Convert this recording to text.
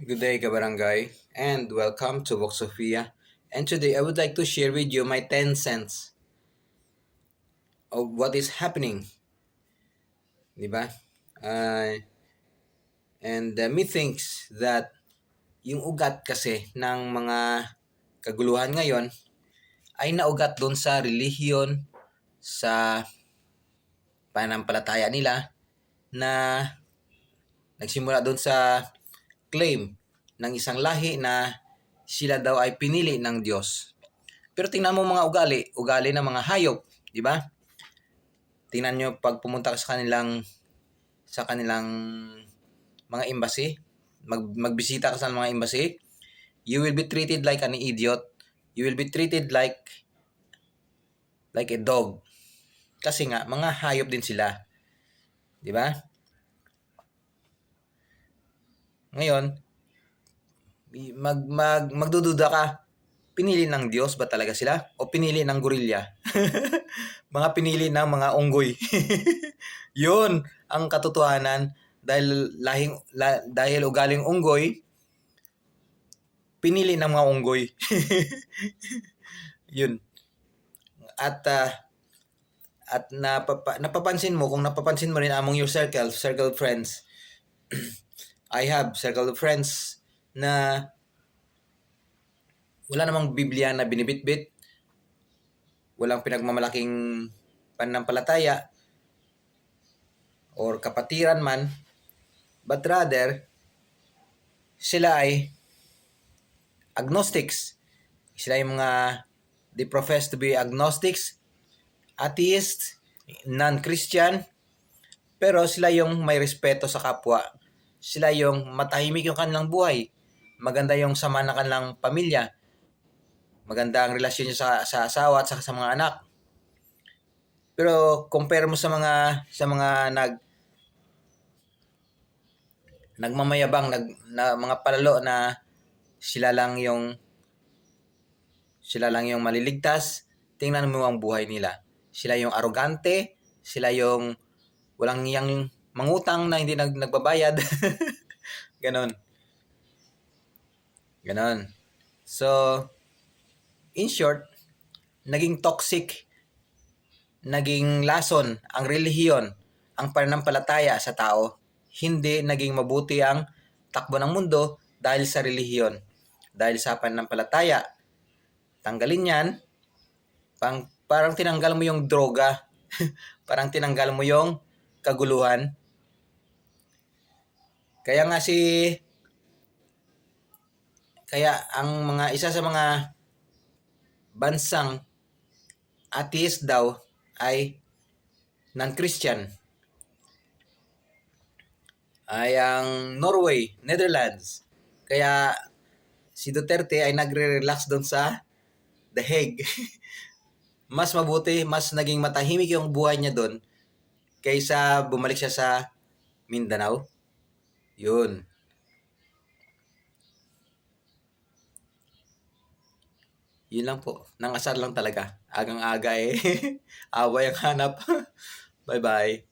Good day, Kabarangay, and welcome to Vox Sophia. And today I would like to share with you my 10 cents of what is happening, di ba? Uh, and me thinks that yung ugat kasi ng mga kaguluhan ngayon ay naugat doon sa relihiyon, sa pananampalataya nila na nagsimula doon sa claim ng isang lahi na sila daw ay pinili ng Diyos. Pero tingnan mo mga ugali ng mga hayop, di ba? Tingnan nyo pag pumunta ka sa kanilang mga embassy, magbisita ka sa mga embassy, you will be treated like an idiot. You will be treated like a dog. Kasi nga mga hayop din sila, 'di ba? Ngayon, magdududa ka, pinili ng Diyos ba talaga sila o pinili ng gorilla? Mga pinili ng mga unggoy. 'Yun ang katotohanan dahil ugaling unggoy, pinili ng mga unggoy. Yun. At napapansin mo, kung napapansin mo rin among your circle of friends, I have circle of friends na wala namang Biblia na binibitbit, walang pinagmamalaking pananampalataya or kapatiran man, but rather sila ay agnostics. Sila yung they profess to be agnostics, atheist, non-Christian, pero sila yung may respeto sa kapwa. Sila yung matahimik yung kanilang buhay. Maganda yung sama ng kanilang pamilya. Maganda ang relasyon niya sa asawa at sa mga anak. Pero compare mo sa mga nagmamayabang na mga palalo na sila lang yung maliligtas, tingnan mo ang buhay nila. Sila yung arrogante, sila yung walang yang mangutang na hindi nagbabayad. Ganon. So, in short, naging toxic, naging lason ang relihiyon, ang pananampalataya sa tao. Hindi naging mabuti ang takbo ng mundo dahil sa relihiyon, dahil sa pananampalataya. Tanggalin yan, parang tinanggal mo yung droga, parang tinanggal mo yung kaguluhan. Kaya ang isa sa mga bansang atheist daw ay non-Christian. Ay ang Norway, Netherlands. Kaya si Duterte ay nagre-relax doon sa The Hague. Mas mabuti, mas naging matahimik yung buhay niya doon kaysa bumalik siya sa Mindanao. Yun. Yun lang po. Nangasar lang talaga. Agang-aga away ang hanap. Bye-bye.